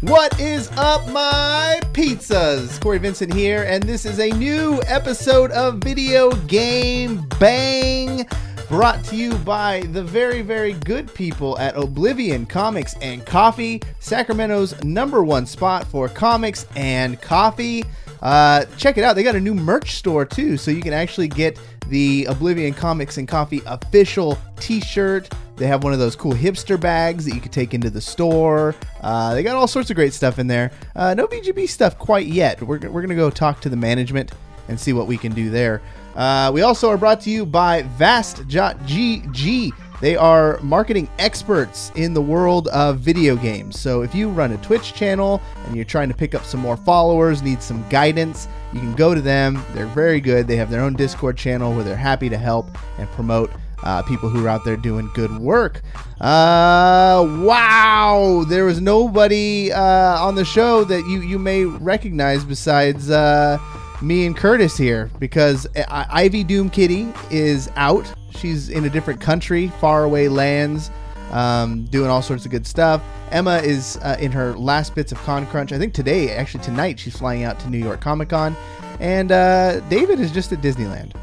What is up, my pizzas? Cory Vincent here, and this is a new episode of Video Game Bang, brought to you by the very, very good people at Oblivion Comics and Coffee, Sacramento's #1 spot for comics and coffee. Check it out. They got a new merch store, too, so you can actually get the Oblivion Comics and Coffee official t-shirt. They have one of those cool hipster bags that you can take into the store. They got all sorts of great stuff in there. No BGB stuff quite yet. We're going to go talk to the management and see what we can do there. We also are brought to you by Vast.gg. They are marketing experts in the world of video games. So if you run a Twitch channel and you're trying to pick up some more followers, need some guidance, you can go to them. They're very good. They have their own Discord channel where they're happy to help and promote people who are out there doing good work. Wow, there was nobody on the show that you may recognize besides me and Curtis here, because Ivy Doom Kitty is out. She's in a different country, faraway lands, doing all sorts of good stuff. Emma is in her last bits of Con Crunch. I think today, actually tonight, she's flying out to New York Comic Con. And David is just at Disneyland.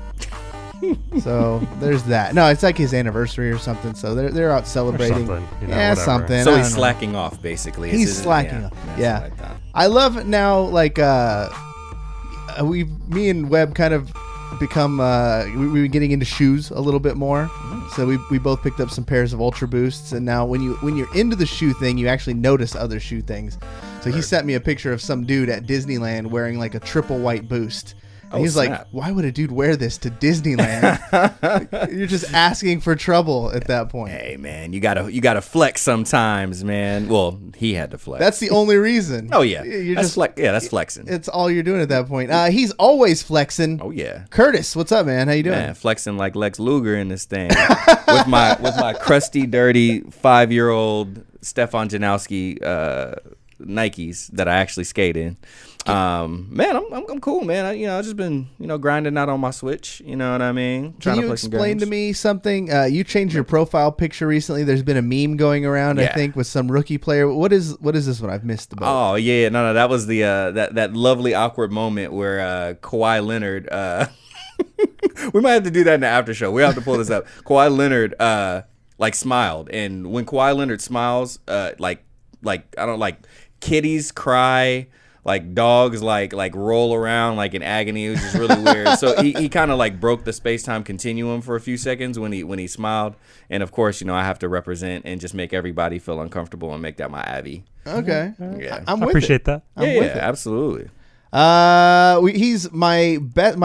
So there's that. No, it's like his anniversary or something. So they're out celebrating. Something, whatever. Something. So he's slacking off, basically. He's slacking off. Yeah. Like that. I love now, like, me and Webb kind of become we've been getting into shoes a little bit more. So we both picked up some pairs of Ultra Boosts, and now when you're into the shoe thing, you actually notice other shoe things. So he sent me a picture of some dude at Disneyland wearing like a triple white Boost. And he's like, why would a dude wear this to Disneyland? You're just asking for trouble at that point. Hey man, you gotta flex sometimes, man. Well, he had to flex. That's the only reason. Oh yeah, that's flexing. It's all you're doing at that point. He's always flexing. Oh yeah. Curtis, what's up, man? How you doing? Man, flexing like Lex Luger in this thing with my crusty, dirty 5-year-old Stefan Janowski Nikes that I actually skate in. Man, I'm cool, man. I've just been, grinding out on my Switch. You know what I mean? Can you explain to me something? You changed your profile picture recently. There's been a meme going around, I think, with some rookie player. What is this one? I've missed about? Oh yeah, no, that was the that lovely awkward moment where Kawhi Leonard. We might have to do that in the after show. We have to pull this up. Kawhi Leonard smiled, and when Kawhi Leonard smiles, I don't like kitties cry. Like dogs like roll around like in agony. It was just really weird. So he kind of like broke the space-time continuum for a few seconds when he smiled. And of course, I have to represent and just make everybody feel uncomfortable and make that my Abby. Okay. Yeah. I appreciate that. Yeah, absolutely. He's my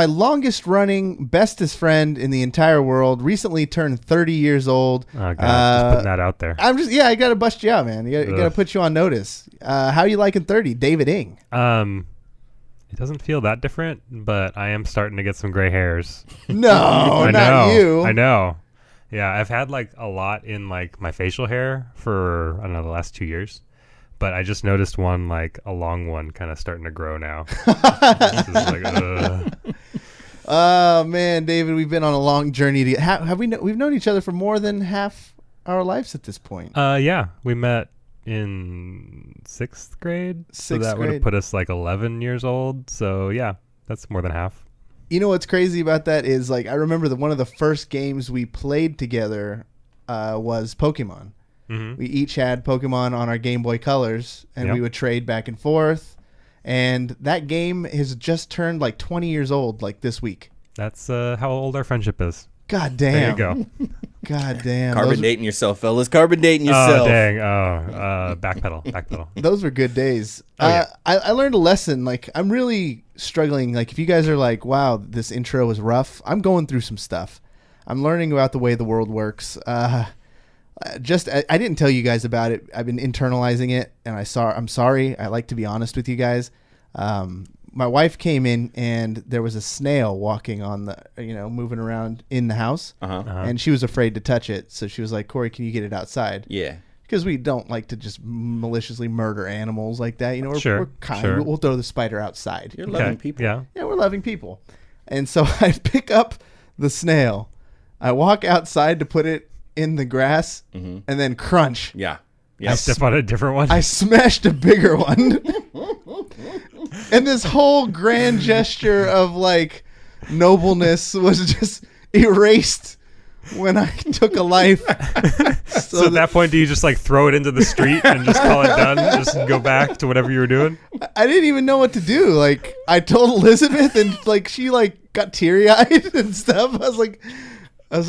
longest running bestest friend in the entire world. Recently turned 30 years old. Oh God, just putting that out there. I gotta bust you out, man. You gotta put you on notice. How you liking 30, David Ing? It doesn't feel that different, but I am starting to get some gray hairs. No, not you. I know. Yeah, I've had like a lot in like my facial hair for I don't know the last 2 years. But I just noticed one, like a long one, kind of starting to grow now. Oh man, David, we've been on a long journey. We've known each other for more than half our lives at this point. Yeah, we met in 6th grade. So that would have put us like 11 years old. So yeah, that's more than half. You know what's crazy about that is like I remember one of the first games we played together was Pokemon. Mm-hmm. We each had Pokemon on our Game Boy Colors, and we would trade back and forth. And that game has just turned like 20 years old, like this week. That's how old our friendship is. God damn. There you go. God damn. Carbon dating yourself, fellas. Carbon dating yourself. Oh, dang. Backpedal. Those were good days. I learned a lesson. Like, I'm really struggling. Like, if you guys are like, wow, this intro was rough, I'm going through some stuff. I'm learning about the way the world works. I didn't tell you guys about it. I've been internalizing it, and I'm sorry. I like to be honest with you guys. My wife came in, and there was a snail walking on the, moving around in the house, and she was afraid to touch it. So she was like, "Cory, can you get it outside?" Yeah. Because we don't like to just maliciously murder animals like that. We're kind. Sure. We'll throw the spider outside. You're loving people. Yeah, we're loving people. And so I pick up the snail. I walk outside to put it in the grass, and then crunch. Yeah. Yeah. Step on a different one. I smashed a bigger one. And this whole grand gesture of like nobleness was just erased when I took a life. So at that point, do you just like throw it into the street and just call it done? Just go back to whatever you were doing? I didn't even know what to do. Like, I told Elizabeth, and like she like got teary eyed and stuff. I was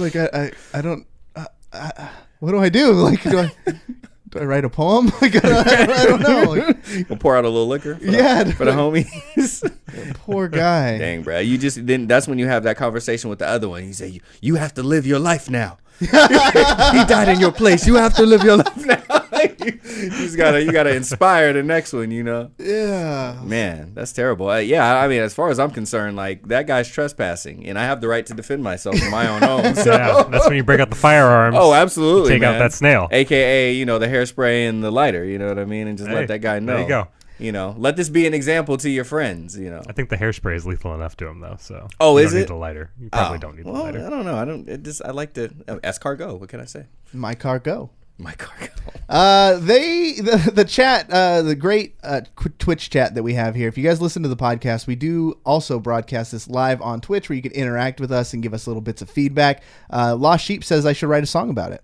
like, I don't. What do I do? Like, do I write a poem? Like, I don't know. Like, We'll pour out a little liquor for, for the homies. poor guy. Dang, bro. You just then that's when you have that conversation with the other one. You say, you have to live your life now. He died in your place. You have to live your life now. you gotta inspire the next one, you know? Yeah. Man, that's terrible. Yeah, I mean, as far as I'm concerned, like, that guy's trespassing, and I have the right to defend myself in my own home. So. Yeah, that's when you break out the firearms. Oh, absolutely, Take out that snail. AKA, you know, the hairspray and the lighter, you know what I mean? And just let that guy know. There you go. You know, let this be an example to your friends, you know. I think the hairspray is lethal enough to him, though. So Oh, you is don't it? need the lighter. You probably don't need the Well, lighter. I don't know. I like to escargot. What can I say? My car go. My cargo. The chat, the great Twitch chat that we have here. If you guys listen to the podcast, we do also broadcast this live on Twitch, where you can interact with us and give us little bits of feedback. Lost Sheep says I should write a song about it.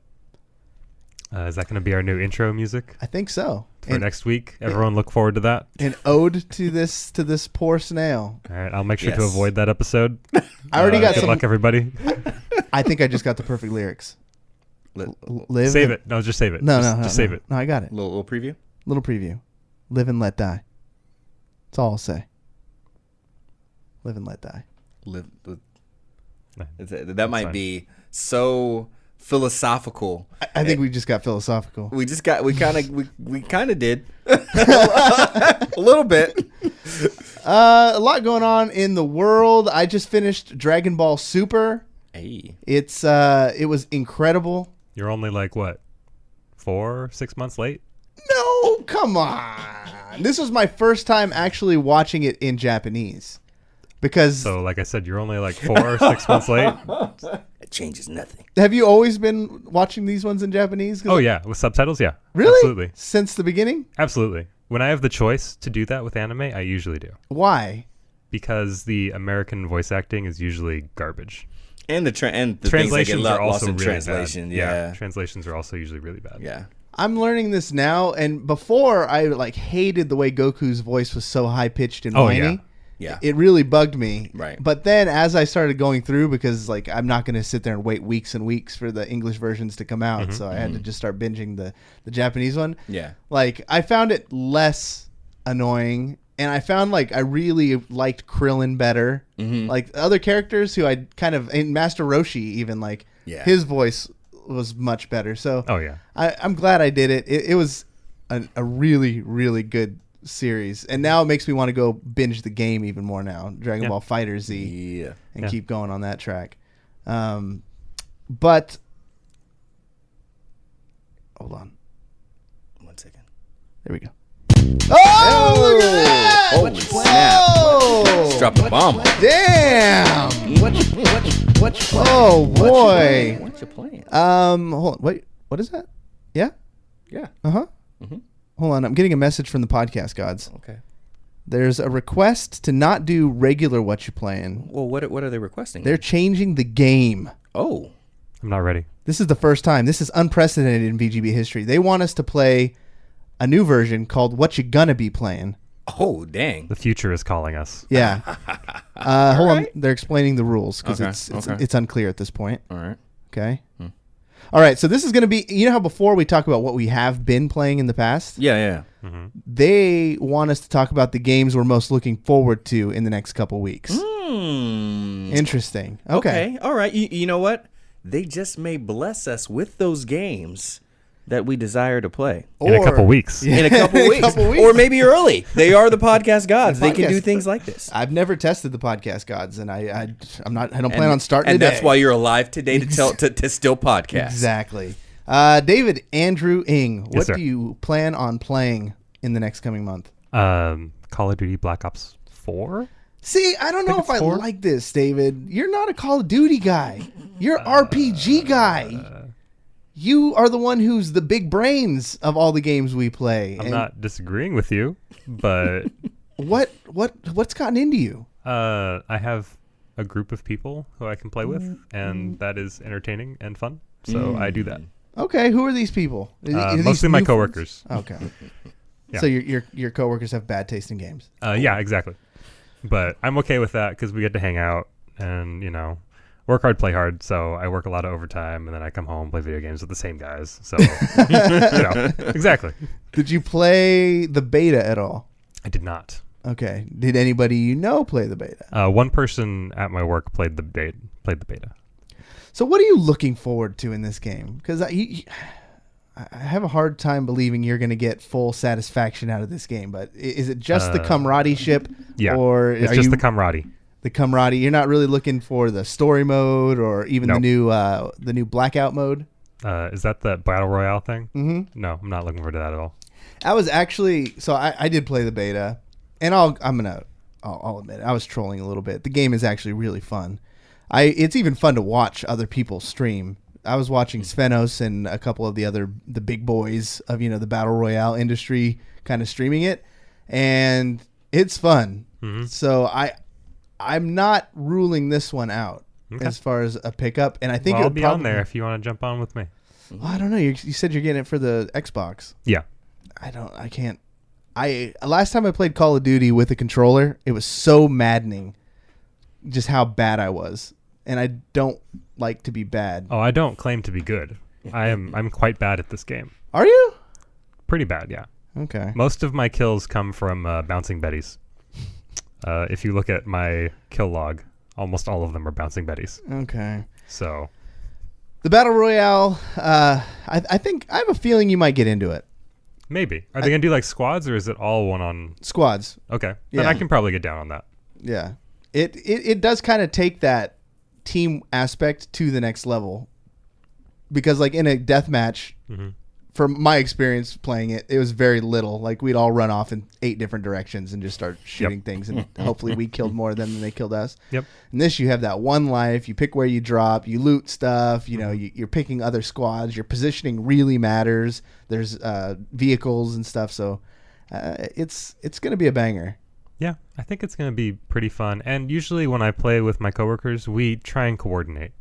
Is that going to be our new intro music I think so. for next week? Everyone look forward to that. An ode to this poor snail. All right, I'll make sure to Yes. avoid that episode. I already got good some. luck, everybody. I think I just got the perfect lyrics. Live. Save it. No, just save it. No, just, no, just save it. No, I got it. Little preview. Little preview. Live and let die. That's all I'll say. Live and let die. Live. No, That might fine. be so philosophical. I think we just got philosophical. We kind of did a little bit. A lot going on in the world. I just finished Dragon Ball Super. Hey, It was incredible. You're only like, what, 4-6 months late? No, come on. This was my first time actually watching it in Japanese. Because So, like I said, you're only like 4-6 months late? it changes nothing. have you always been watching these ones in Japanese? 'Cause Oh, yeah. With subtitles? Yeah. really? Absolutely. Since the beginning? Absolutely. When I have the choice to do that with anime, I usually do. Why? Because the American voice acting is usually garbage. And the things that get Translations are lost also in really translation. bad. Yeah. Translations are also usually really bad. Yeah. I'm learning this now, and before I like hated the way Goku's voice was so high pitched and Oh, whiny. Yeah. It really bugged me. Right. But then as I started going through, because like I'm not going to sit there and wait weeks and weeks for the English versions to come out, so I had to just start binging the Japanese one. Yeah. Like I found it less annoying, and I found like I really liked Krillin better. Like other characters who I kind of, and Master Roshi even, like his voice was much better. So Oh, yeah. I'm glad I did it. It was a really, really good series, and now it makes me want to go binge the game even more now, Dragon Ball Fighter Z, Yeah. and keep going on that track. But hold on, 1 second. there we go. Oh, look at that! Holy snap. Whoa! Just dropped a bomb. Damn! Oh boy! What you playing? Hold on. Wait, what is that? Yeah. Yeah. Hold on, I'm getting a message from the podcast gods. Okay. There's a request to not do regular Whattcha Playin. Well, what are they requesting? They're changing the game. Oh. I'm not ready. This is the first time. This is unprecedented in VGB history. They want us to play a new version called Whattcha Gonna be playing. Oh, dang. The future is calling us. Yeah. Hold on. They're explaining the rules because Okay, it's unclear at this point. All right. Okay. All right. So this is going to be, you know how before we talk about what we have been playing in the past? Yeah. They want us to talk about the games we're most looking forward to in the next couple weeks. Interesting. Okay. All right. You know what? They just may bless us with those games that we desire to play. In a couple weeks. In a couple weeks. Or maybe early. They are the podcast gods. They can do things like this. I've never tested the podcast gods, and I don't plan on starting And today. that's why you're alive today to still podcast. Exactly. David Andrew Ing, what sir. do you plan on playing in the next coming month? Call of Duty Black Ops 4? See, I don't know if it's I 4? like this, David. You're not a Call of Duty guy. You're an RPG guy. you are the one who's the big brains of all the games we play. I'm not disagreeing with you, but what's gotten into you? I have a group of people who I can play with, and that is entertaining and fun. So I do that. Okay, who are these people? Are these Mostly my new coworkers. friends? Okay. Yeah. So your coworkers have bad taste in games. Yeah, exactly. But I'm okay with that because we get to hang out and, work hard, play hard. So I work a lot of overtime, and then I come home, play video games with the same guys. So, exactly. Did you play the beta at all? I did not. Okay. Did anybody play the beta? One person at my work played the beta. So what are you looking forward to in this game? Because I have a hard time believing you're going to get full satisfaction out of this game. But is it just the camaraderie ship? Yeah, or it's just the camaraderie. The camaraderie. You're not really looking for the story mode or even the new BlackOut mode. Is that the battle royale thing? Mm-hmm. No, I'm not looking forward to that at all. I was actually I did play the beta, and I'll admit it, I was trolling a little bit. The game is actually really fun. It's even fun to watch other people stream. I was watching Svenos and a couple of the big boys of the battle royale industry kind of streaming it, and it's fun. Mm-hmm. So I'm not ruling this one out as far as a pickup, and I think I'll be on there if you want to jump on with me. Well, I don't know. You said you're getting it for the Xbox. Yeah. I can't. Last time I played Call of Duty with a controller, it was so maddening, just how bad I was, and I don't like to be bad. Oh, I don't claim to be good. I'm quite bad at this game. Are you? Pretty bad, yeah. Okay. Most of my kills come from bouncing betties. If you look at my kill log, almost all of them are bouncing betties. Okay. So, the battle royale. I think I have a feeling you might get into it. Maybe. Are they gonna do like squads, or is it all one on squads? Okay, Yeah. then I can probably get down on that. Yeah. It does kind of take that team aspect to the next level, because like in a deathmatch, from my experience playing it, it was very little. Like we'd all run off in 8 different directions and just start shooting things, and hopefully we killed more of them than they killed us. Yep. In this, you have that one life. You pick where you drop. You loot stuff. You're picking other squads. Your positioning really matters. There's vehicles and stuff. So it's going to be a banger. Yeah, I think it's going to be pretty fun. And usually when I play with my coworkers, we try and coordinate.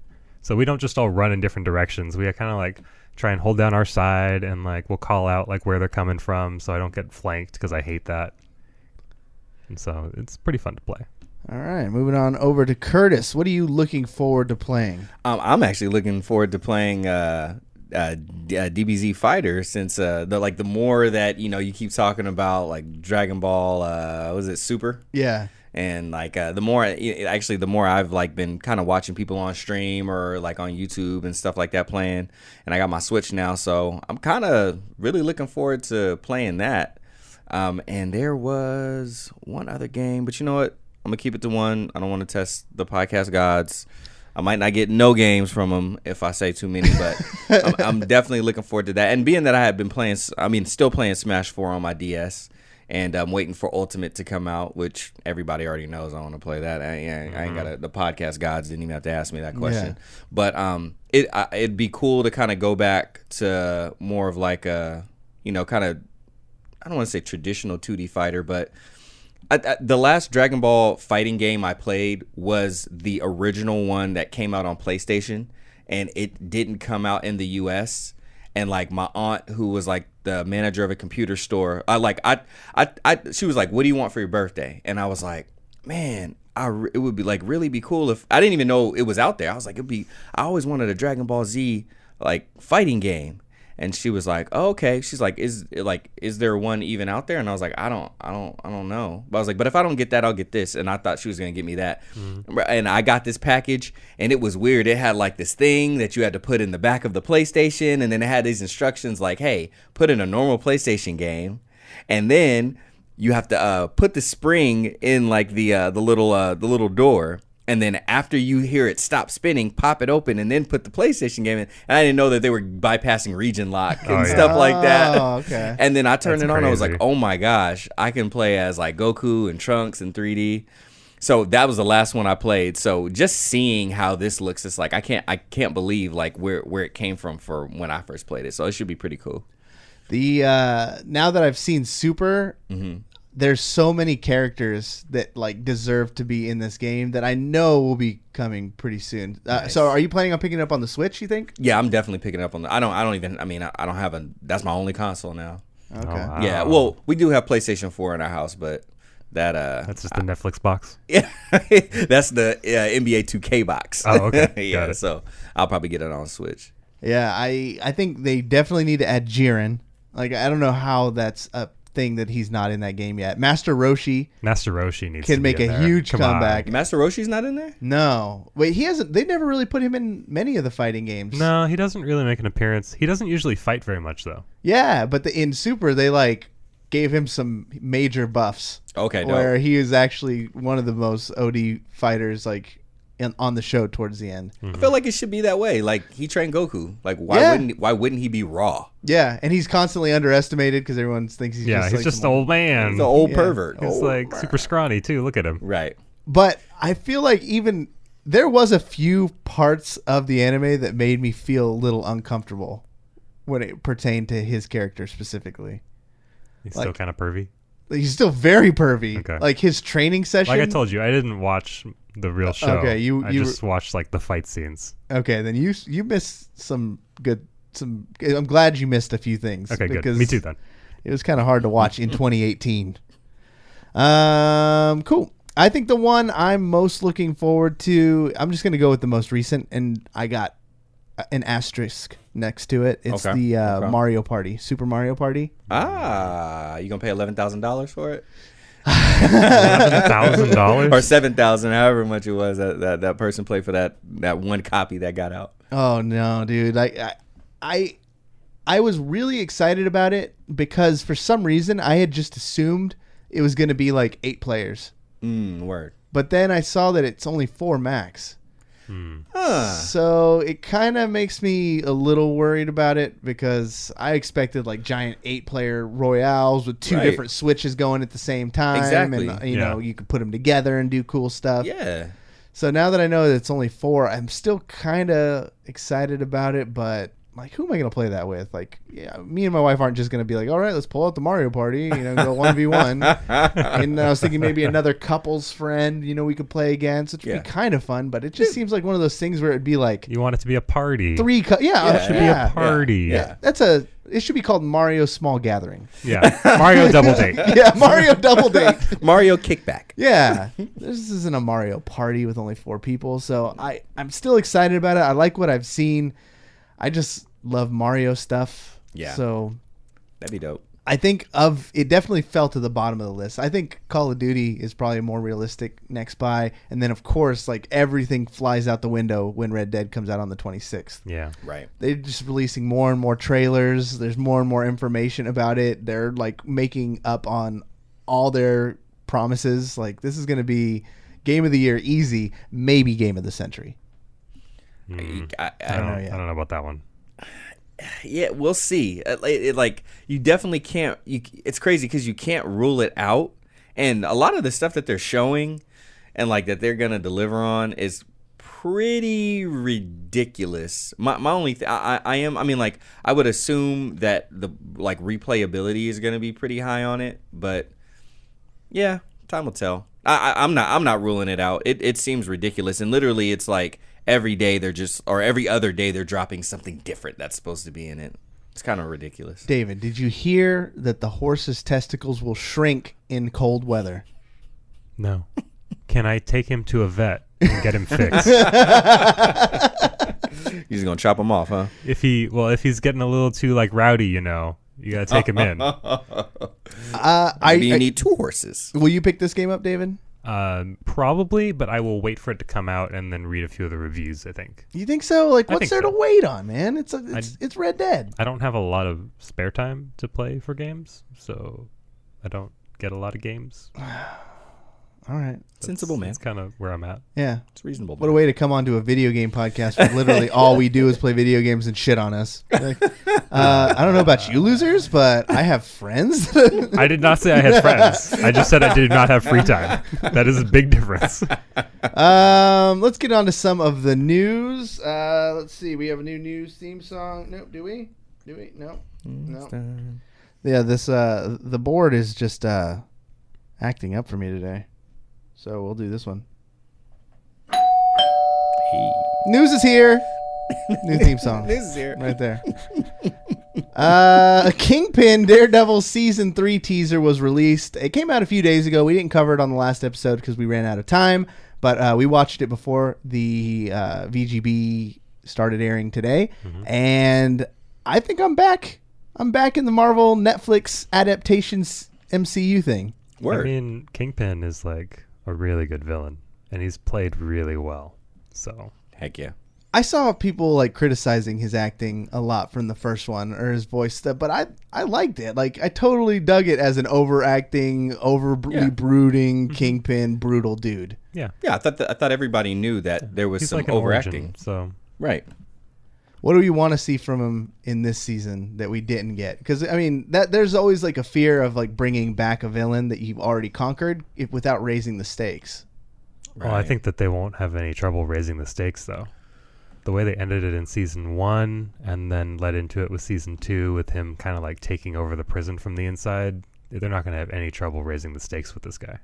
So we don't just all run in different directions. We kind of like try and hold down our side, and like we'll call out like where they're coming from so I don't get flanked, because I hate that. And so it's pretty fun to play. All right, moving on over to Curtis. What are you looking forward to playing? I'm actually looking forward to playing DBZ Fighter, since the more that you keep talking about like Dragon Ball, was it Super? Yeah. And like the more I've like been kind of watching people on stream or like on YouTube and stuff like that playing, and I got my Switch now, so I'm kind of really looking forward to playing that. And there was one other game, but you know what? I'm gonna keep it to one. I don't want to test the podcast gods. I might not get no games from them if I say too many, but I'm definitely looking forward to that. And being that I have been still playing Smash 4 on my DS. And I'm waiting for Ultimate to come out, which everybody already knows I want to play that. I ain't got the podcast gods didn't even have to ask me that question. Yeah. But it'd be cool to kind of go back to more of like a, kind of, I don't want to say traditional 2D fighter, but the last Dragon Ball fighting game I played was the original one that came out on PlayStation, and it didn't come out in the US. And like my aunt, who was like the manager of a computer store, she was like, "What do you want for your birthday?" And I was like, "Man, it would be like really be cool if I didn't even know it was out there." I was like, I always wanted a Dragon Ball Z like fighting game. And she was like, "Oh, okay." She's like, "Is there one even out there?" And I was like, I don't know. But I was like, "But if I don't get that, I'll get this." And I thought she was gonna get me that. And I got this package, and it was weird. It had like this thing that you had to put in the back of the PlayStation, and then it had these instructions like, "Hey, put in a normal PlayStation game, and then you have to put the spring in like the little door." And then after you hear it stop spinning, pop it open, and then put the PlayStation game in. And I didn't know that they were bypassing region lock and stuff like that. Oh, okay. And then I turned That's it on. crazy. I was like, oh my gosh, I can play as like Goku and Trunks in 3D. So that was the last one I played. So just seeing how this looks, it's like I can't believe like where it came from for when I first played it. So it should be pretty cool. The now that I've seen Super, there's so many characters that like deserve to be in this game that I know will be coming pretty soon. Nice. So are you planning on picking it up on the Switch, you think? Yeah, I'm definitely picking it up on the. I don't have a. That's my only console now. Okay. Oh, wow. Yeah. Well, we do have PlayStation 4 in our house, but that's just the Netflix box. Yeah, that's the NBA 2K box. Oh, okay. Yeah. Got it. So I'll probably get it on Switch. Yeah, I think they definitely need to add Jiren. Like, I don't know how that's a thing that he's not in that game yet. Master Roshi needs can to make be in a there. huge Come on. comeback. Master Roshi's not in there? No. Wait, he hasn't. They never really put him in many of the fighting games. No, he doesn't really make an appearance. He doesn't usually fight very much, though. Yeah, but in Super, they like gave him some major buffs. Okay, dope. Where he is actually one of the most OD fighters, like on the show towards the end. I feel like it should be that way. Like he trained Goku. Like why wouldn't he be raw? Yeah, and he's constantly underestimated because everyone thinks he's He's like just some an old man. He's an old pervert. He's like super scrawny too. Look at him. Right. But I feel like even there was a few parts of the anime that made me feel a little uncomfortable when it pertained to his character specifically. He's still kind of pervy. He's still very pervy. Okay. Like his training session. Like I told you, I didn't watch the real show. Okay, I just watched like the fight scenes. Okay, then you missed some good. I'm glad you missed a few things. Okay, good. Because Me too then. it was kind of hard to watch in 2018. Cool. I think the one I'm most looking forward to, I'm just going to go with the most recent, and I got an asterisk next to it. It's the Mario Party, Super Mario Party. Ah, you gonna pay $11,000 for it? $11,000 Or $7,000, however much it was that person played for that one copy that got out. Oh no, dude! I was really excited about it because for some reason I had just assumed it was going to be like 8 players. Word. But then I saw that it's only 4 max. So it kind of makes me a little worried about it because I expected like giant 8-player royales with 2 different switches going at the same time. Exactly. And you know, you could put them together and do cool stuff. Yeah. So now that I know that it's only 4, I'm still kind of excited about it, but like, who am I going to play that with? Like, yeah, me and my wife aren't just going to be like, all right, let's pull out the Mario Party, go 1v1. And I was thinking maybe another couple's friend, we could play against, which would be kind of fun, but it just seems like one of those things where it'd be like... You want it to be a party. 3... It should be a party. Yeah. It should be called Mario Small Gathering. Yeah. Mario Double Date. Yeah, Mario Double Date. Mario Kickback. Yeah. This isn't a Mario Party with only 4 people, so I'm still excited about it. I like what I've seen. I just love Mario stuff. Yeah. So that'd be dope. I think it definitely fell to the bottom of the list. I think Call of Duty is probably more realistic next by. And then, of course, like everything flies out the window when Red Dead comes out on the 26th. Yeah. Right. They're just releasing more and more trailers. There's more and more information about it. They're like making up on all their promises. Like, this is going to be Game of the Year easy, maybe Game of the Century. I don't know. I don't know about that one. Yeah, we'll see. Like, you definitely can't. It's crazy because you can't rule it out. And a lot of the stuff that they're showing and like that they're gonna deliver on is pretty ridiculous. My only I would assume that the like replayability is gonna be pretty high on it, but yeah, time will tell. I'm not ruling it out. It seems ridiculous, and literally it's like every day every other day they're dropping something different that's supposed to be in it. It's kind of ridiculous. David, did you hear that the horse's testicles will shrink in cold weather? No. Can I take him to a vet and get him fixed? You're just gonna chop him off, huh? If he's getting a little too like rowdy, you gotta take him in. Maybe you need 2 horses. Will you pick this game up, David? Probably, but I will wait for it to come out and then read a few of the reviews, I think. You think so? Like, what's think there so. to wait on, man? It's Red Dead. I don't have a lot of spare time to play for games, so I don't get a lot of games. All right. Sensible, man. That's kind of where I'm at. Yeah. It's reasonable. What a way to come onto a video game podcast where literally all we do is play video games and shit on us. Like, I don't know about you losers, but I have friends. I did not say I had friends. I just said I did not have free time. That is a big difference. Let's get on to some of the news. Let's see. We have a new news theme song. Nope. Do we? No. No. Yeah, this the board is just acting up for me today. So we'll do this one. Hey. News is here. New theme song. News is here. Right there. Kingpin Daredevil Season 3 teaser was released. It came out a few days ago. We didn't cover it on the last episode because we ran out of time. But we watched it before the VGB started airing today. Mm-hmm. And I think I'm back. I'm back in the Marvel Netflix adaptations MCU thing. Word. I mean, Kingpin is like a really good villain, and he's played really well. So heck yeah. I saw people like criticizing his acting a lot from the first one or his voice stuff, but I liked it. Like I totally dug it as an overacting, overly brooding Kingpin, brutal dude. Yeah. Yeah, I thought everybody knew that there was he's some like an overacting. origin, so right. What do we want to see from him in this season that we didn't get? Because I mean, that there's always like a fear of like bringing back a villain that you've already conquered without raising the stakes. Well, I think that they won't have any trouble raising the stakes, though. The way they ended it in season 1 and then led into it with season 2 with him kind of like taking over the prison from the inside, they're not going to have any trouble raising the stakes with this guy.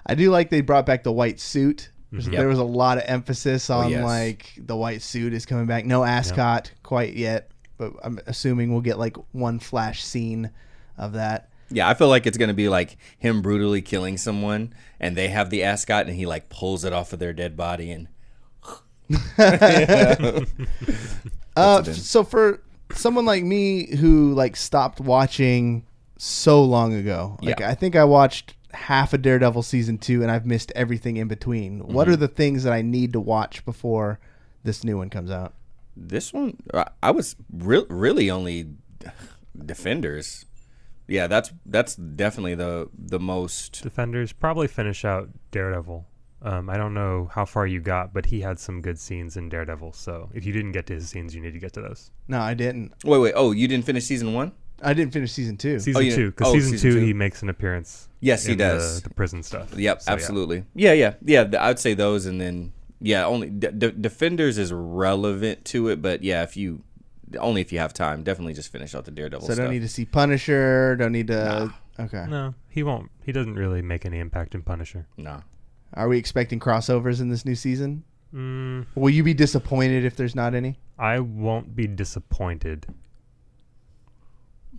I do like they brought back the white suit. Mm-hmm. There was a lot of emphasis on like the white suit is coming back. No ascot quite yet, but I'm assuming we'll get like one flash scene of that. Yeah, I feel like it's going to be like him brutally killing someone and they have the ascot and he like pulls it off of their dead body and so for someone like me who like stopped watching so long ago, like I think I watched half of Daredevil season 2 and I've missed everything in between. Mm-hmm. What are the things that I need to watch before this new one comes out? This one, I was really only Defenders. Yeah, that's definitely the most. Defenders, probably finish out Daredevil. I don't know how far you got, but he had some good scenes in Daredevil. So if you didn't get to his scenes, you need to get to those. No, I didn't. Wait. Oh, you didn't finish season 1? I didn't finish season 2. Season 2, because season 2 he makes an appearance. Yes, he does. The prison stuff. Yep, so, absolutely. Yeah. I'd say those, and then only Defenders is relevant to it, but yeah, if you have time, definitely just finish out the Daredevil stuff. So don't need to see Punisher. Don't need to. Nah. Okay. No, he won't. He doesn't really make any impact in Punisher. No. Are we expecting crossovers in this new season? Will you be disappointed if there's not any? I won't be disappointed.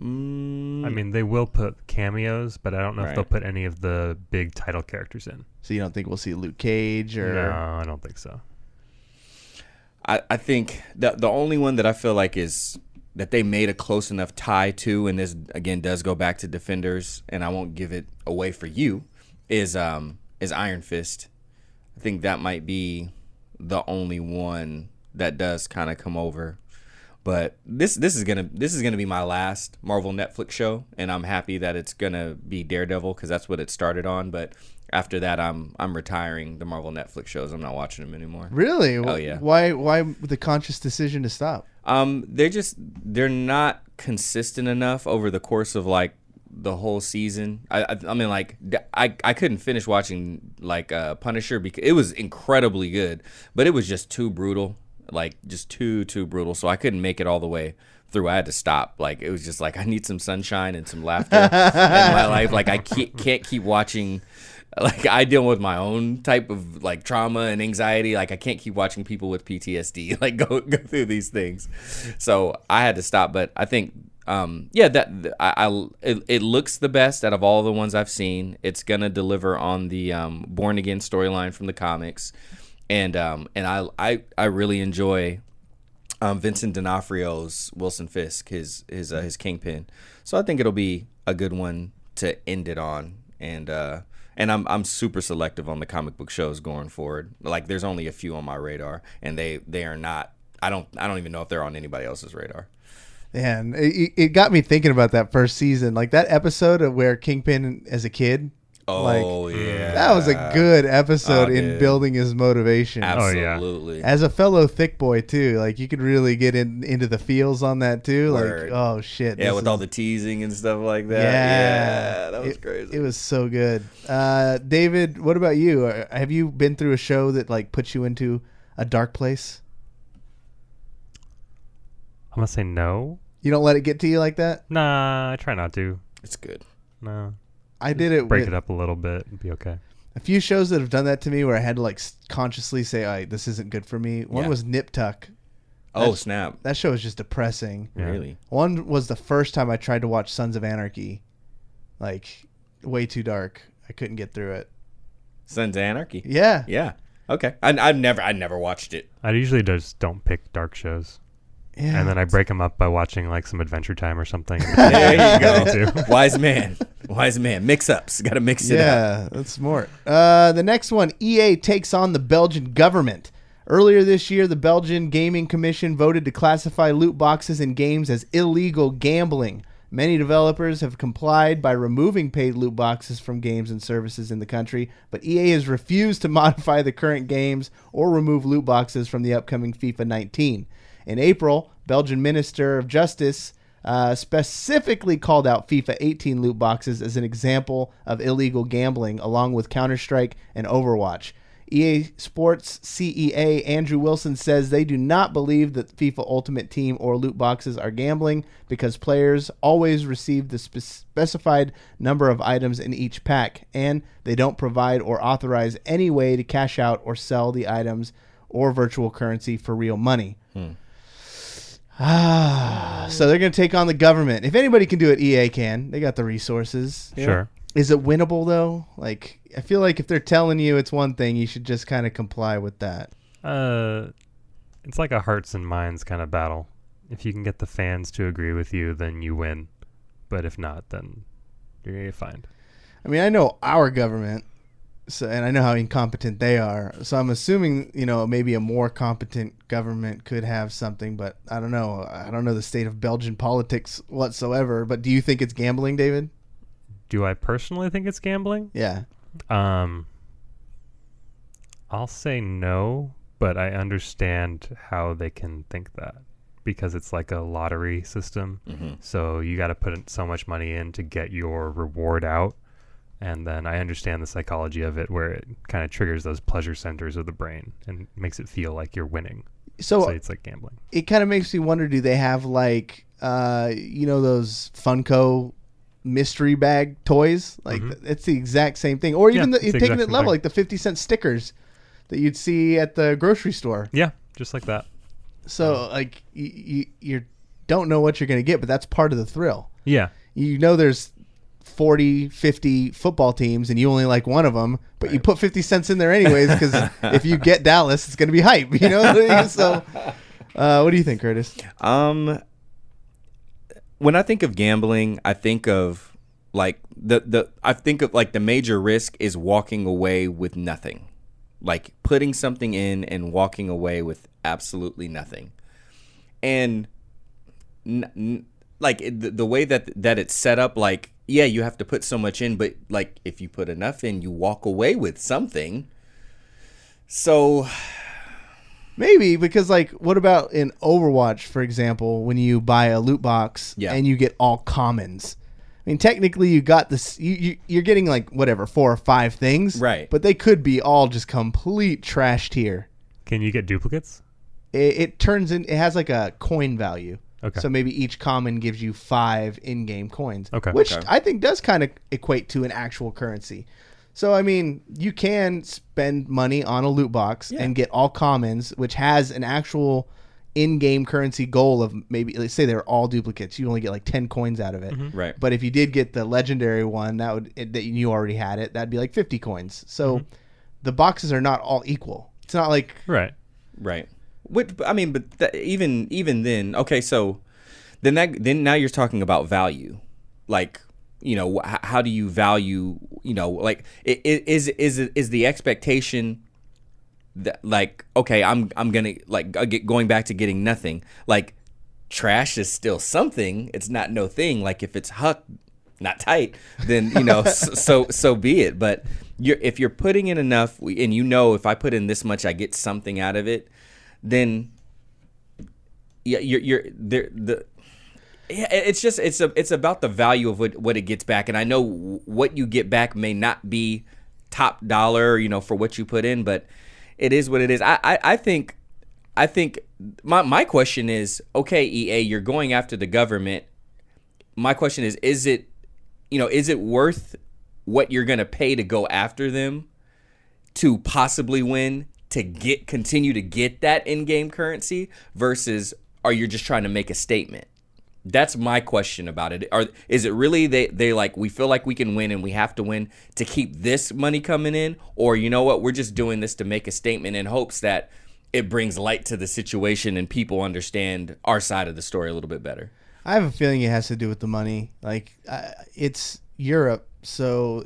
I mean, they will put cameos, but I don't know if they'll put any of the big title characters in. So you don't think we'll see Luke Cage? Or No, I don't think so. I think the only one that I feel like is that they made a close enough tie to, and this again does go back to Defenders, and I won't give it away for you, is Iron Fist. I think that might be the only one that does kind of come over. But this is gonna be my last Marvel Netflix show, and I'm happy that it's gonna be Daredevil because that's what it started on. But after that, I'm retiring the Marvel Netflix shows. I'm not watching them anymore. Really? Oh yeah. Why the conscious decision to stop? They're not consistent enough over the course of like the whole season. I mean, like I couldn't finish watching like Punisher because it was incredibly good, but it was just too brutal. Like just too brutal, so I couldn't make it all the way through. I had to stop. Like it was just like I need some sunshine and some laughter in my life. Like I can't keep watching. Like I deal with my own type of like trauma and anxiety. Like I can't keep watching people with PTSD like go through these things. So I had to stop. But I think it looks the best out of all the ones I've seen. It's gonna deliver on the Born Again storyline from the comics. And I really enjoy Vincent D'Onofrio's Wilson Fisk, his Kingpin. So I think it'll be a good one to end it on. And I'm super selective on the comic book shows going forward. Like there's only a few on my radar, and they are not. I don't even know if they're on anybody else's radar. And it got me thinking about that first season, like that episode of where Kingpin as a kid Oh, yeah. That was a good episode in dude. building his motivation. Absolutely. As a fellow thick boy too, like you could really get into the feels on that too. Word. Like, oh shit. Yeah, with all the teasing and stuff like that. Yeah. That was crazy. It was so good. David, what about you? Have you been through a show that like puts you into a dark place? I'm gonna say no. You don't let it get to you like that? Nah, I try not to. It's good. No. I did it. Break it up a little bit and be okay. A few shows that have done that to me where I had to like consciously say, "All right, this isn't good for me." One was Nip Tuck. Oh, snap. That show is just depressing. Yeah. Really? One was the first time I tried to watch Sons of Anarchy. Like, way too dark. I couldn't get through it. Sons of Anarchy. Yeah. Yeah. Okay. I never watched it. I usually just don't pick dark shows. Yeah. And then I break them up by watching like some Adventure Time or something. There you go. Wise man. Mix ups. Got to mix it up. Yeah, that's smart. The next one, EA takes on the Belgian government. Earlier this year, the Belgian Gaming Commission voted to classify loot boxes in games as illegal gambling. Many developers have complied by removing paid loot boxes from games and services in the country, but EA has refused to modify the current games or remove loot boxes from the upcoming FIFA 19. In April, Belgian Minister of Justice specifically called out FIFA 18 loot boxes as an example of illegal gambling, along with Counter-Strike and Overwatch. EA Sports CEA Andrew Wilson says they do not believe that FIFA Ultimate Team or loot boxes are gambling because players always receive the specified number of items in each pack, and they don't provide or authorize any way to cash out or sell the items or virtual currency for real money. So they're going to take on the government. If anybody can do it, EA can. They got the resources. Sure. Is it winnable, though? Like, I feel like if they're telling you it's one thing, you should just kind of comply with that. It's like a hearts and minds kind of battle. If you can get the fans to agree with you, then you win. But if not, then you're going to get fined. I mean, I know our government, and I know how incompetent they are. So I'm assuming, maybe a more competent government could have something, but I don't know. I don't know the state of Belgian politics whatsoever. But do you think it's gambling, David? Do I personally think it's gambling? Yeah. I'll say no, but I understand how they can think that because it's like a lottery system. Mm-hmm. So you got to put so much money in to get your reward out. And then I understand the psychology of it where it kind of triggers those pleasure centers of the brain and makes it feel like you're winning. So it's like gambling. It kind of makes me wonder, do they have like, those Funko mystery bag toys? Like it's the exact same thing. Or even you're taking it level, like the 50-cent stickers that you'd see at the grocery store. Yeah, just like that. So like you don't know what you're going to get, but that's part of the thrill. Yeah. There's 40, 50 football teams and you only like one of them, but you put 50 cents in there anyways because if you get Dallas, it's going to be hype, So what do you think, Curtis? When I think of gambling, I think of like the major risk is walking away with nothing. Like putting something in and walking away with absolutely nothing. And like the way that it's set up, like, yeah, you have to put so much in, but like if you put enough in, you walk away with something. So maybe, because like what about in Overwatch, for example, when you buy a loot box and you get all commons? I mean, technically you got this, you're getting like whatever, 4 or 5 things. Right. But they could be all just complete trash tier. Can you get duplicates? It turns in, it has like a coin value. Okay. So maybe each common gives you 5 in-game coins. Okay. Which I think does kind of equate to an actual currency. So, I mean, you can spend money on a loot box and get all commons, which has an actual in-game currency goal of maybe, let's say they're all duplicates. You only get like 10 coins out of it. Mm-hmm. Right. But if you did get the legendary one, that you already had it, that'd be like 50 coins. So the boxes are not all equal. It's not like... Right. Even then, okay, so then now you're talking about value. Like, how do you value, like is the expectation that like, okay, I'm gonna like going back to getting nothing. Like trash is still something. It's not no thing. Like if it's Huck, not tight, then so be it. But if you're putting in enough, and if I put in this much, I get something out of it, then you're there. It's about the value of what it gets back, and I know what you get back may not be top dollar, for what you put in, but it is what it is. I think my question is, okay, EA, you're going after the government. My question is it worth what you're going to pay to go after them to possibly win, to continue to get that in-game currency, versus are you just trying to make a statement? That's my question about it. Is it really they like, we feel like we can win and we have to win to keep this money coming in? Or you know what, we're just doing this to make a statement in hopes that it brings light to the situation and people understand our side of the story a little bit better? I have a feeling it has to do with the money. Like, it's Europe, so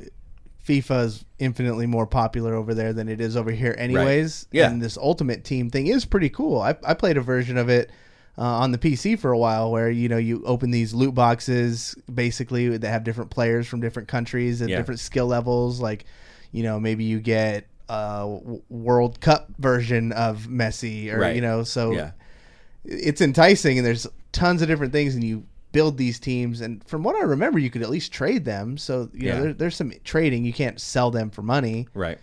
FIFA is infinitely more popular over there than it is over here anyways. Right. Yeah. And this Ultimate Team thing is pretty cool. I played a version of it on the PC for a while where, you open these loot boxes basically that have different players from different countries and different skill levels. Like, maybe you get a World Cup version of Messi or, so it's enticing, and there's tons of different things, and you build these teams. And from what I remember, you could at least trade them. So, there's some trading. You can't sell them for money. Right.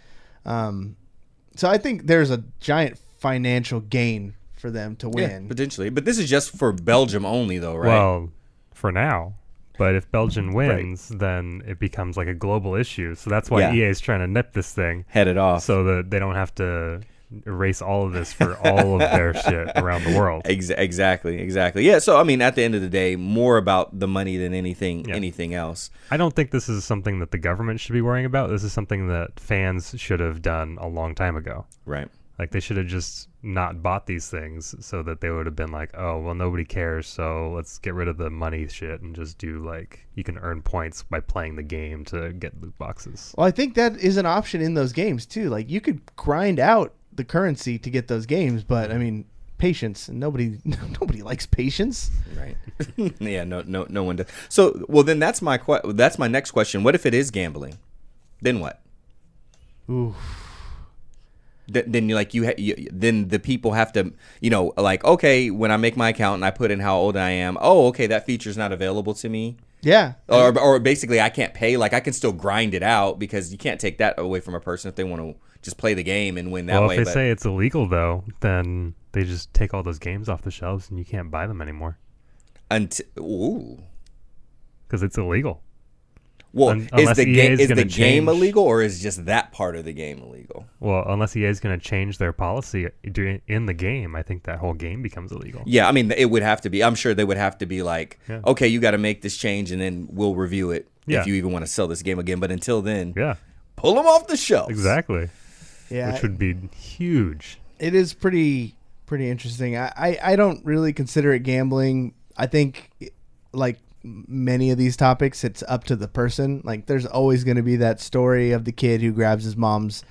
So I think there's a giant financial gain for them to win. Yeah, potentially. But this is just for Belgium only, though, right? Well, for now. But if Belgium wins, then it becomes like a global issue. So that's why EA is trying to nip this thing. Head it off. So that they don't have to erase all of this for all of their shit around the world. Exactly. Yeah, so, I mean, at the end of the day, more about the money than anything else. I don't think this is something that the government should be worrying about. This is something that fans should have done a long time ago. Right. Like, they should have just not bought these things so that they would have been like, oh, well, nobody cares, so let's get rid of the money shit and just do, like, you can earn points by playing the game to get loot boxes. Well, I think that is an option in those games, too. Like, you could grind out the currency to get those games, but, I mean, patience. And nobody likes patience. Right. Yeah, no one does. So, well, then that's my next question. What if it is gambling? Then what? Ooh. Then then the people have to, like, okay, when I make my account and I put in how old I am, oh, okay, that feature's not available to me. Yeah. Or basically I can't pay. Like, I can still grind it out because you can't take that away from a person if they want to just play the game and win that way. Well, if they say it's illegal, though, then they just take all those games off the shelves and you can't buy them anymore. Ooh. Because it's illegal. Well, is the game illegal, or is just that part of the game illegal? Well, unless EA is going to change their policy in the game, I think that whole game becomes illegal. Yeah, I mean, it would have to be. I'm sure they would have to be like, okay, you got to make this change, and then we'll review it if you even want to sell this game again. But until then, pull them off the shelves. Exactly. Yeah, which would be huge. It is pretty interesting. I don't really consider it gambling. I think, like many of these topics, it's up to the person. Like, there's always going to be that story of the kid who grabs his mom's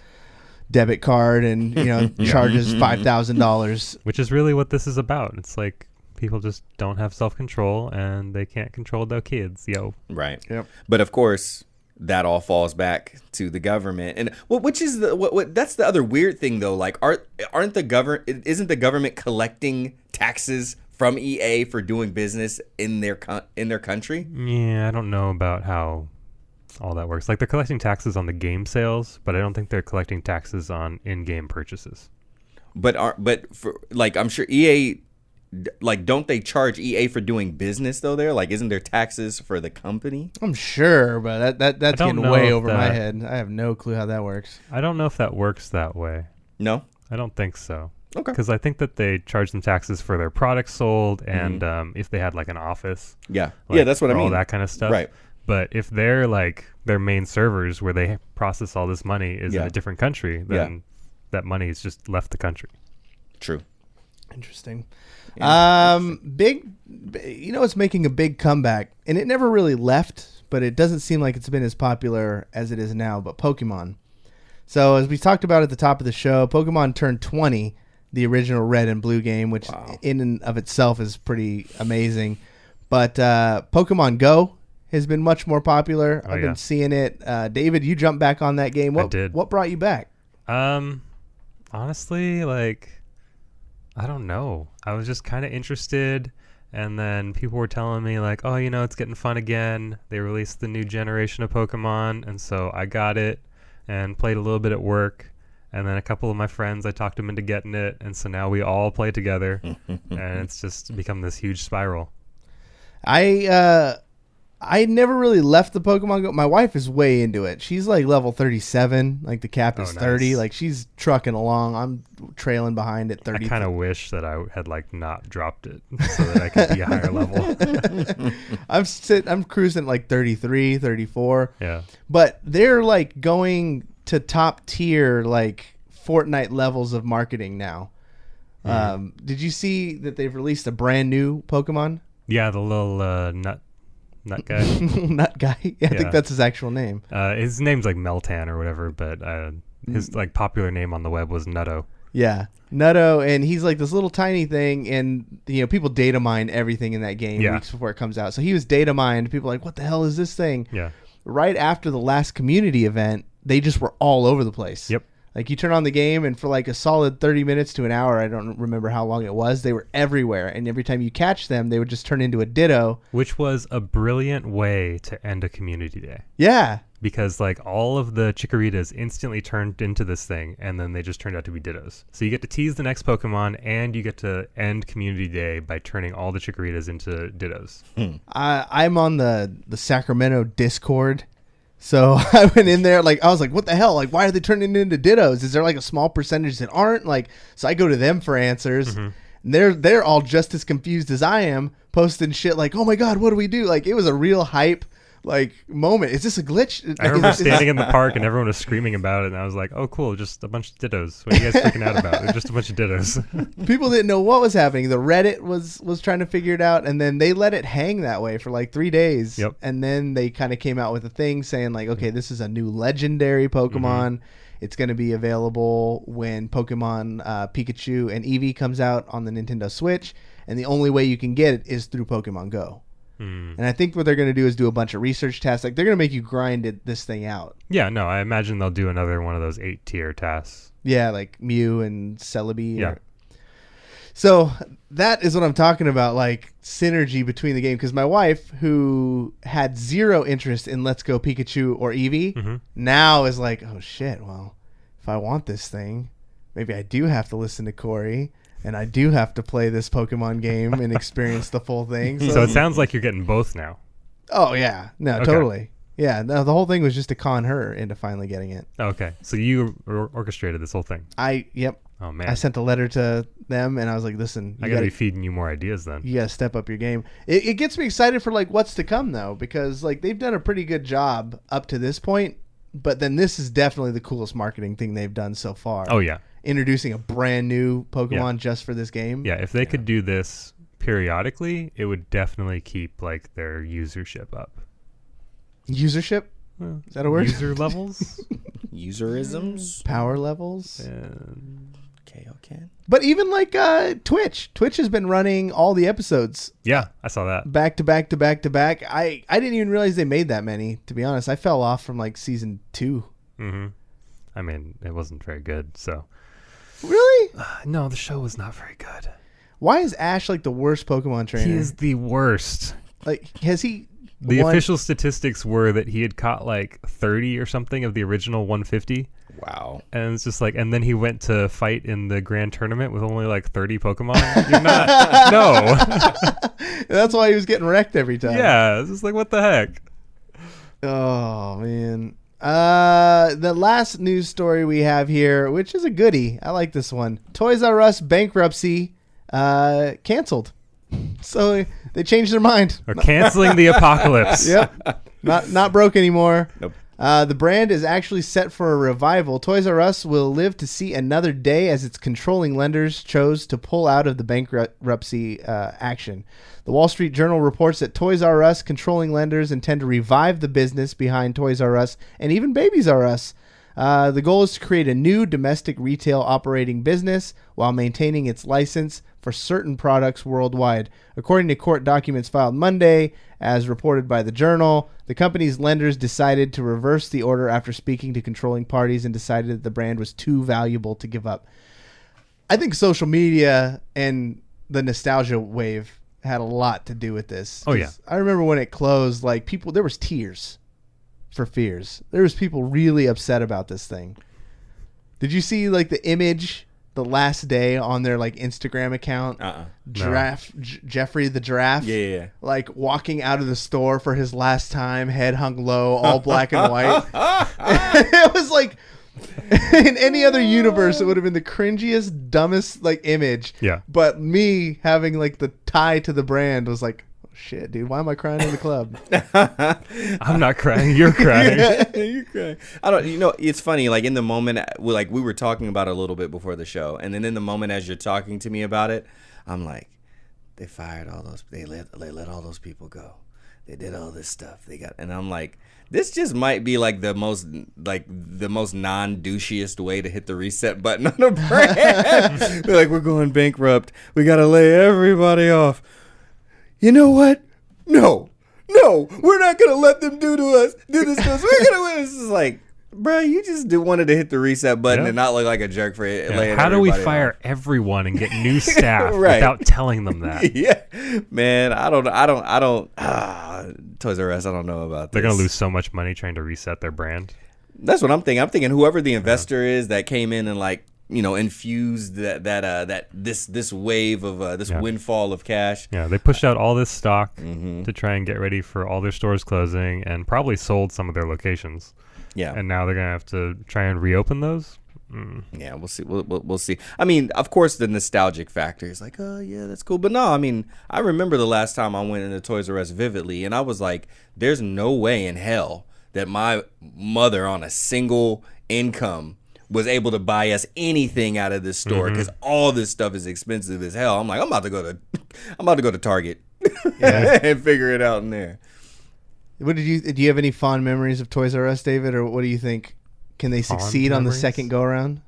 debit card and charges $5,000, which is really what this is about. It's like people just don't have self-control and they can't control their kids. Right. Yep. But of course, that all falls back to the government. And which is that's the other weird thing, though. Like, isn't the government collecting taxes from EA for doing business in their country? Yeah, I don't know about how all that works. Like, they're collecting taxes on the game sales, but I don't think they're collecting taxes on in-game purchases. But for, like, I'm sure EA, like, don't they charge EA for doing business though? There, like, isn't there taxes for the company? I'm sure, but that's getting way over my head. I have no clue how that works. I don't know if that works that way. No, I don't think so. Okay. Because I think that they charge them taxes for their products sold and if they had like an office. Yeah. Like, that's what I mean. All that kind of stuff. Right. But if they're like their main servers where they process all this money is in a different country, then that money is just left the country. True. Interesting. It's making a big comeback, and it never really left, but it doesn't seem like it's been as popular as it is now, but Pokemon. So as we talked about at the top of the show, Pokemon turned 20, the original Red and Blue game, which in and of itself is pretty amazing. But Pokemon Go has been much more popular. I've yeah. been seeing it. David, you jumped back on that game. I did. What brought you back? Honestly, like, I don't know. I was just kind of interested, and then people were telling me, like, oh, you know, it's getting fun again. They released the new generation of Pokemon, and so I got it and played a little bit at work. And then a couple of my friends, I talked them into getting it, and so now we all play together, and it's just become this huge spiral. I never really left the Pokemon Go. My wife is way into it. She's like level 37. Like the cap is 30. Like she's trucking along. I'm trailing behind at 30. I kind of wish that I had like not dropped it so that I could be a higher level. I'm cruising at like 33, 34. Yeah. But they're like going to top tier like Fortnite levels of marketing now. Did you see that they've released a brand new Pokemon? Yeah, the little nut guy. Nut guy. Yeah, I think that's his actual name. His name's like Meltan or whatever, but his like popular name on the web was Nutto. Yeah, Nutto, and he's like this little tiny thing, and you know people data mine everything in that game weeks before it comes out. So he was data mined. People are like, what the hell is this thing? Yeah. Right after the last community event, they just were all over the place. Yep. Like you turn on the game, and for like a solid 30 minutes to an hour, I don't remember how long it was, they were everywhere. And every time you catch them, they would just turn into a Ditto. Which was a brilliant way to end a community day. Yeah. Because like all of the Chikorritas instantly turned into this thing, and then they just turned out to be Dittos. So you get to tease the next Pokemon, and you get to end community day by turning all the Chikorritas into Dittos. I'm on the Sacramento Discord. So I went in there, like, I was like, what the hell? Like, why are they turning into Dittos? Is there like a small percentage that aren't? Like, so I go to them for answers. And they're all just as confused as I am, posting shit like, oh my God, what do we do? Like, it was a real hype, like, moment. Is this a glitch? I remember standing in the park and everyone was screaming about it. And I was like, oh, cool. Just a bunch of Dittos. What are you guys freaking out about? They're just a bunch of Dittos. People didn't know what was happening. The Reddit was trying to figure it out. And then they let it hang that way for like 3 days. Yep. And then they kind of came out with a thing saying like, okay, this is a new legendary Pokemon. It's going to be available when Pokemon Pikachu and Eevee comes out on the Nintendo Switch. And the only way you can get it is through Pokemon Go. And I think what they're going to do is do a bunch of research tasks. Like, they're going to make you grind this thing out. Yeah, no, I imagine they'll do another one of those 8-tier tasks. Yeah, like Mew and Celebi. Yeah. So that is what I'm talking about, like synergy between the game. Because my wife, who had zero interest in Let's Go Pikachu or Eevee, now is like, oh, shit, well, if I want this thing, maybe I do have to listen to Cory. And I do have to play this Pokemon game and experience the full thing. So it sounds like you're getting both now. Oh, yeah. No, okay. Totally. Yeah. No, the whole thing was just to con her into finally getting it. Okay. So you orchestrated this whole thing. Yep. Oh, man. I sent a letter to them, and I was like, listen. I got to be feeding you more ideas then. You got to step up your game. It gets me excited for, like, what's to come, though, because, like, they've done a pretty good job up to this point. But then this is definitely the coolest marketing thing they've done so far. Oh, yeah. Introducing a brand new Pokemon just for this game. Yeah, if they could do this periodically, it would definitely keep like their usership up. Usership? Is that a word? User levels? Userisms? Power levels? Okay. But even like Twitch. Twitch has been running all the episodes. Yeah, I saw that. Back to back to back to back. I didn't even realize they made that many, to be honest. I fell off from like season 2. I mean, it wasn't very good, so... Really? No, the show was not very good. Why is Ash like the worst Pokemon trainer? He is the worst. Like, has he... The official statistics were that he had caught like 30 or something of the original 150. Wow. And it's just like, and then he went to fight in the grand tournament with only like 30 Pokemon. You're not... No. That's why he was getting wrecked every time. Yeah, it's just like, what the heck? Oh, man. The last news story we have here, which is a goodie. I like this one. Toys R Us bankruptcy canceled. So they changed their mind. Or canceling the apocalypse. Yep. Not broke anymore. Nope. The brand is actually set for a revival. Toys R Us will live to see another day as its controlling lenders chose to pull out of the bankruptcy action. The Wall Street Journal reports that Toys R Us controlling lenders intend to revive the business behind Toys R Us and even Babies R Us. The goal is to create a new domestic retail operating business while maintaining its license for certain products worldwide. According to court documents filed Monday, as reported by the Journal, the company's lenders decided to reverse the order after speaking to controlling parties and decided that the brand was too valuable to give up. I think social media and the nostalgia wave had a lot to do with this. Oh, yeah. I remember when it closed, like there was tears for fears. There was people really upset about this thing. Did you see like the image the last day on their like Instagram account? Jeffrey the giraffe. Yeah. Like walking out of the store for his last time, head hung low, all black and white. It was like in any other universe, it would have been the cringiest, dumbest like image. Yeah. But me having like the tie to the brand was like, oh, shit, dude, why am I crying in the club? I'm not crying. You're crying. You're crying. It's funny. Like in the moment, like we were talking about it a little bit before the show, and then in the moment as you're talking to me about it, I'm like, they fired all those. They let all those people go. They did all this stuff. And I'm like, this just might be like the most non-douchiest way to hit the reset button on a brand. They're like, we're going bankrupt. We got to lay everybody off. You know what? No, we're not going to let them do this to us. We're going to win. This is like, bro, you just wanted to hit the reset button and not look like a jerk for it. Yeah. How do we fire everyone and get new staff right. without telling them that? Yeah, man, I don't. Toys R Us, I don't know about this. They're going to lose so much money trying to reset their brand. That's what I'm thinking. I'm thinking whoever the investor is that came in and like, infused this wave of this windfall of cash. Yeah, they pushed out all this stock to try and get ready for all their stores closing and probably sold some of their locations. Yeah. And now they're going to have to try and reopen those. Yeah, we'll see. We'll see. I mean, of course, the nostalgic factor is like, oh, yeah, that's cool. But no, I mean, I remember the last time I went into Toys R Us vividly, and I was like, there's no way in hell that my mother on a single income was able to buy us anything out of this store because all this stuff is expensive as hell. I'm like, I'm about to go to Target and figure it out in there. Do you have any fond memories of Toys R Us, David, or what do you think? Can they succeed on the second go around?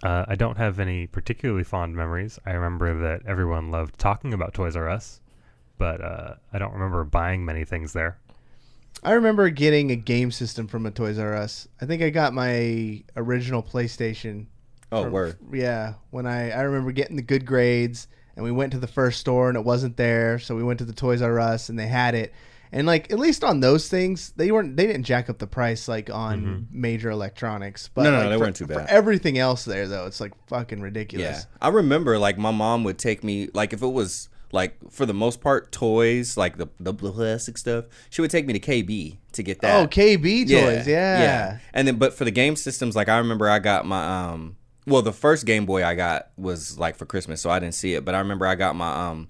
I don't have any particularly fond memories. I remember that everyone loved talking about Toys R Us, but I don't remember buying many things there. I remember getting a game system from a Toys R Us. I think I got my original PlayStation. Oh, word. Yeah. When I remember getting the good grades, and we went to the first store and it wasn't there, so we went to the Toys R Us and they had it. And like at least on those things, they didn't jack up the price like on major electronics. But no, they weren't too bad. For everything else there though, it's like fucking ridiculous. Yeah. I remember like my mom would take me, like if it was like for the most part toys, like the plastic stuff, she would take me to KB to get that. Oh, KB toys, yeah. And then but for the game systems, like I remember I got my the first Game Boy I got was like for Christmas, so I didn't see it. But I remember I got my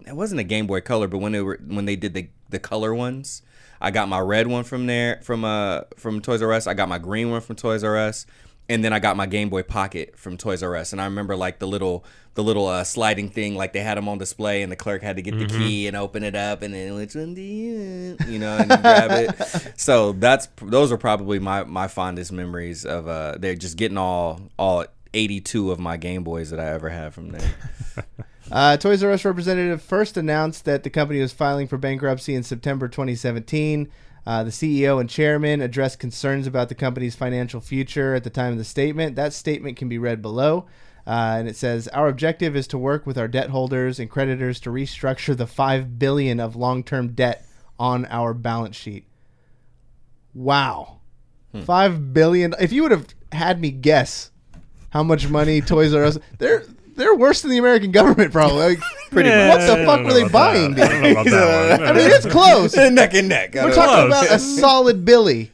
it wasn't a Game Boy Color, but when they did the color ones, I got my red one from Toys R Us. I got my green one from Toys R Us, and then I got my Game Boy Pocket from Toys R Us. And I remember like the little sliding thing, like they had them on display, and the clerk had to get the key and open it up, and then which one do you and you grab it. So those are probably my fondest memories of they're just getting all 82 of my Game Boys that I ever had from there. Toys R Us representative first announced that the company was filing for bankruptcy in September 2017. The CEO and chairman addressed concerns about the company's financial future at the time of the statement. That statement can be read below. And it says, our objective is to work with our debt holders and creditors to restructure the $5 billion of long-term debt on our balance sheet. Wow. $5 billion. If you would have had me guess how much money Toys R Us... They're worse than the American government, probably. Like, pretty much. What the fuck were they buying, dude? I don't know about that one. I mean, it's close. Neck and neck. We're talking about a solid Billy.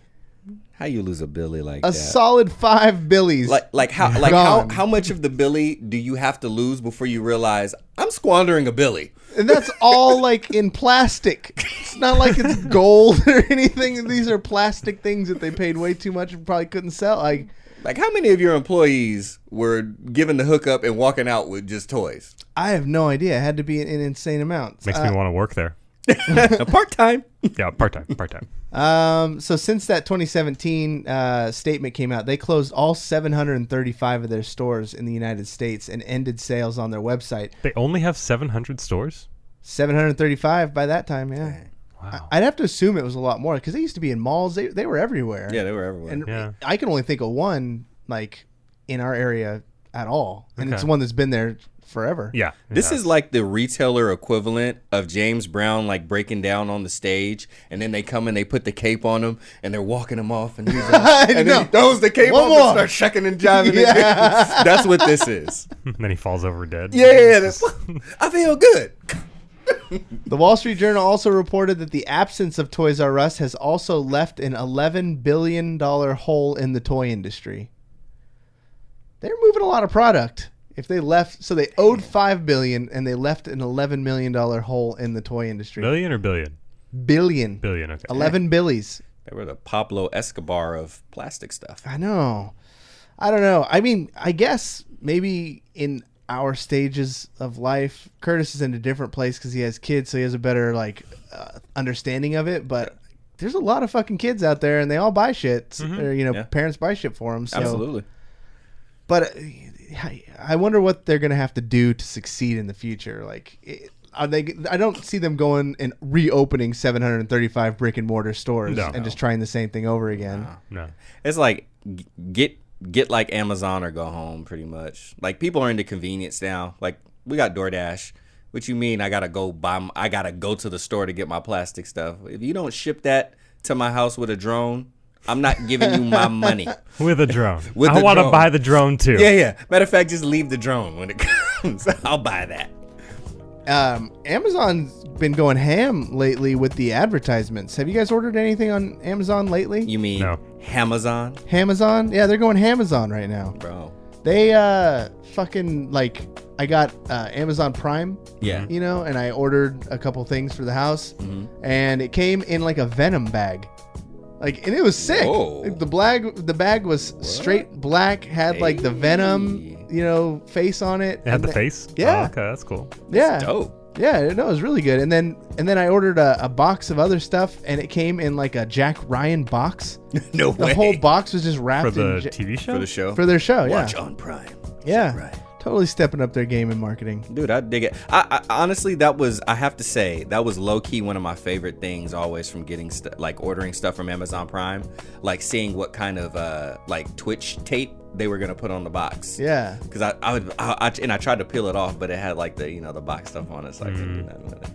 How you lose a Billy like that? A solid 5 Billies. How much of the Billy do you have to lose before you realize I'm squandering a Billy? And that's all like in plastic. It's not like it's gold or anything. These are plastic things that they paid way too much and probably couldn't sell. Like, how many of your employees were given the hookup and walking out with just toys? I have no idea. It had to be an insane amount. Makes me want to work there. Part-time. Yeah, part-time. So since that 2017 statement came out, they closed all 735 of their stores in the United States and ended sales on their website. They only have 700 stores? 735 by that time, yeah. Wow. I'd have to assume it was a lot more because they used to be in malls. They were everywhere. Yeah, they were everywhere. And I can only think of one like in our area at all, and Okay. it's one that's been there forever. Yeah. This is like the retailer equivalent of James Brown like breaking down on the stage, and then they come and they put the cape on him and they're walking him off, and he's like, and then he throws the cape One off more. and starts shucking and jiving. Yeah. That's what this is. Then he falls over dead. Yeah, I feel good. The Wall Street Journal also reported that the absence of Toys R Us has also left an $11 billion hole in the toy industry. They're moving a lot of product. If they left, so they owed $5 billion and they left an $11 million hole in the toy industry. Billion or billion? Billion. Billion, okay. 11 billies. They were the Pablo Escobar of plastic stuff. I know. I don't know. I mean, I guess maybe in our stages of life, Curtis is in a different place because he has kids, so he has a better understanding of it. But there's a lot of fucking kids out there, and they all buy shit. Or, parents buy shit for them. So. Absolutely. But I wonder what they're gonna have to do to succeed in the future. Like, are they? I don't see them going and reopening 735 brick and mortar stores and just trying the same thing over again. No. It's like get like Amazon or go home, pretty much. Like, people are into convenience now. Like, we got DoorDash. What you mean? I gotta go to the store to get my plastic stuff. If you don't ship that to my house with a drone, I'm not giving you my money. With a drone. I want to buy the drone too. Yeah. Matter of fact, just leave the drone when it comes. I'll buy that. Amazon's been going ham lately with the advertisements. Have you guys ordered anything on Amazon lately? You mean Hamazon? Hamazon? Yeah, they're going Hamazon right now. Bro. They fucking I got Amazon Prime. Yeah. And I ordered a couple things for the house, and it came in like a Venom bag. And it was sick. Like, the bag was straight black, had like the Venom, face on it. It had the face? Yeah. Oh, okay, that's cool. Yeah. That's dope. Yeah, no, it was really good. And then I ordered a box of other stuff, and it came in like a Jack Ryan box. No way. The whole box was just wrapped For the TV show? For the show? For their show, yeah. Watch on Prime. Yeah. Right. Totally stepping up their game in marketing. Dude, I dig it. I honestly, I have to say, that was low-key one of my favorite things always from getting ordering stuff from Amazon Prime. Like, seeing what kind of Twitch tape they were gonna put on the box. Yeah. Because I tried to peel it off, but it had like the the box stuff on it, so I couldn't do nothing with it.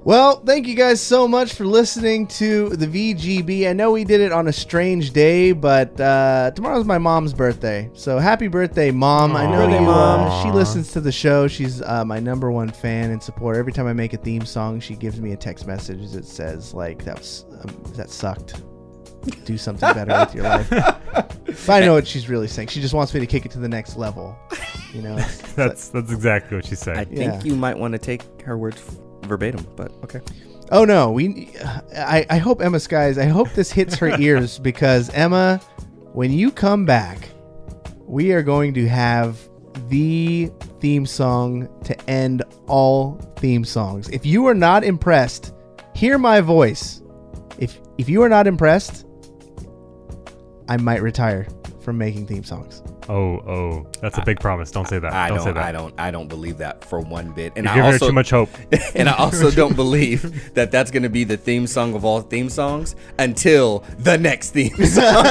Well, thank you guys so much for listening to the VGB. I know we did it on a strange day, but tomorrow's my mom's birthday. So happy birthday, Mom. Aww. I know she listens to the show. She's my #1 fan and supporter. Every time I make a theme song, she gives me a text message that says, that sucked. Do something better with your life. But I know what she's really saying. She just wants me to kick it to the next level. That's exactly what she's saying. I think you might want to take her words verbatim, but okay. Oh no, I hope Emma Skies, I hope this hits her ears, because Emma, when you come back, we are going to have the theme song to end all theme songs. If you are not impressed, hear my voice. If you are not impressed, I might retire from making theme songs. Oh, that's a big promise. Don't say that. I don't believe that for one bit. And You're giving her too much hope. And I also don't believe that that's going to be the theme song of all theme songs until the next theme song.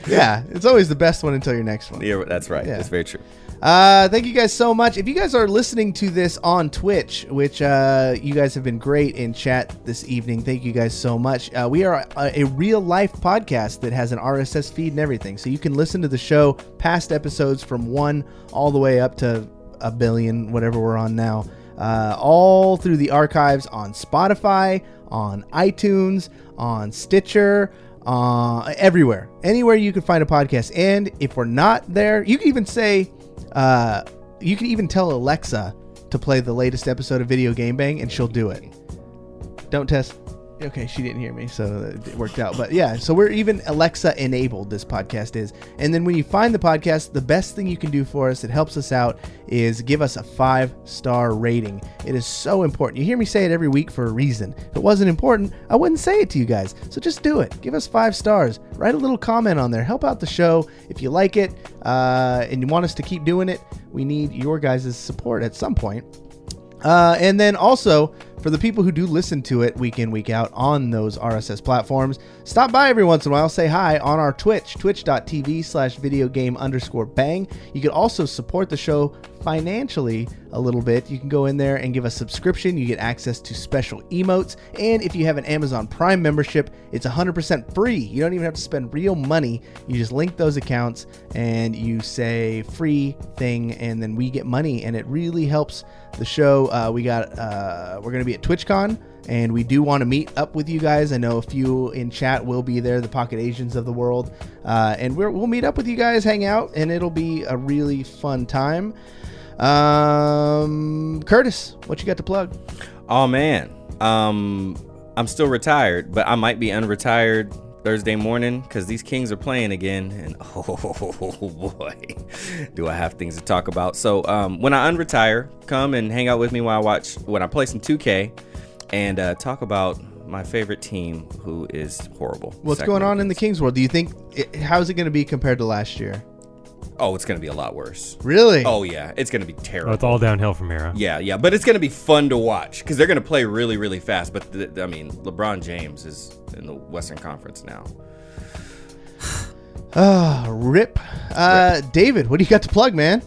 Yeah, it's always the best one until your next one. Yeah, that's right. Yeah. That's very true. Thank you guys so much. If you guys are listening to this on Twitch, which you guys have been great in chat this evening, thank you guys so much. We are a real life podcast that has an RSS feed and everything, so you can listen to the show, past episodes from 1 all the way up to 1 billion, whatever we're on now, all through the archives on Spotify, on iTunes, on Stitcher, everywhere, anywhere you can find a podcast. And if we're not there, you can even say, you can even tell Alexa to play the latest episode of Video Game Bang, and she'll do it. Don't test. Okay, she didn't hear me, so it worked out. But yeah, so we're even Alexa enabled, this podcast is. And then when you find the podcast, the best thing you can do for us, it helps us out, is give us a 5-star rating. It is so important. You hear me say it every week for a reason. If it wasn't important, I wouldn't say it to you guys. So just do it. Give us 5 stars. Write a little comment on there. Help out the show. If you like it and you want us to keep doing it, we need your guys' support at some point. And then also, for the people who do listen to it week in, week out on those RSS platforms, stop by every once in a while, say hi on our Twitch, twitch.tv/videogame_bang. You can also support the show financially a little bit. You can go in there and give a subscription. You get access to special emotes. And if you have an Amazon Prime membership, it's 100% free. You don't even have to spend real money. You just link those accounts and you say free thing, and then we get money, and it really helps the show. We're going to be at TwitchCon, and we do want to meet up with you guys. I know a few in chat will be there, the Pocket Asians of the world, and we'll meet up with you guys, hang out, and it'll be a really fun time. Curtis, what you got to plug? Oh man, I'm still retired, but I might be unretired Thursday morning because these Kings are playing again, and oh boy, do I have things to talk about. So when I unretire, come and hang out with me when I play some 2K and talk about my favorite team, who is horrible. What's going on in the Kings world? Do you think how's it going to be compared to last year? Oh, it's going to be a lot worse. Really? Oh, yeah. It's going to be terrible. Oh, it's all downhill from here. Huh? Yeah. But it's going to be fun to watch because they're going to play really, really fast. But, LeBron James is in the Western Conference now. Rip. David, what do you got to plug, man?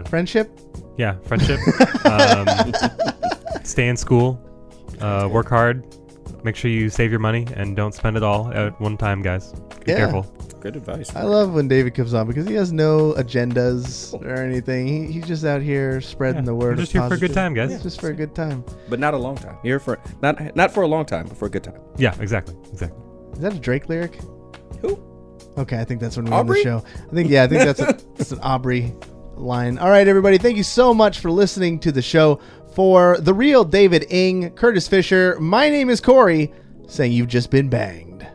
Friendship? Yeah, friendship. Stay in school. Work hard. Make sure you save your money and don't spend it all at one time, guys. Be careful. Good advice. I love when David comes on because he has no agendas or anything. He's just out here spreading the word. We're just here for a good time, guys. Yeah, just for a good time. But not a long time. Here for not for a long time, but for a good time. Yeah, exactly. Is that a Drake lyric? Who? Okay, I think that's when we Aubrey? end the show. I think that's an Aubrey line. All right, everybody. Thank you so much for listening to the show. For the real David Ng, Curtis Fisher, my name is Cory, saying you've just been banged.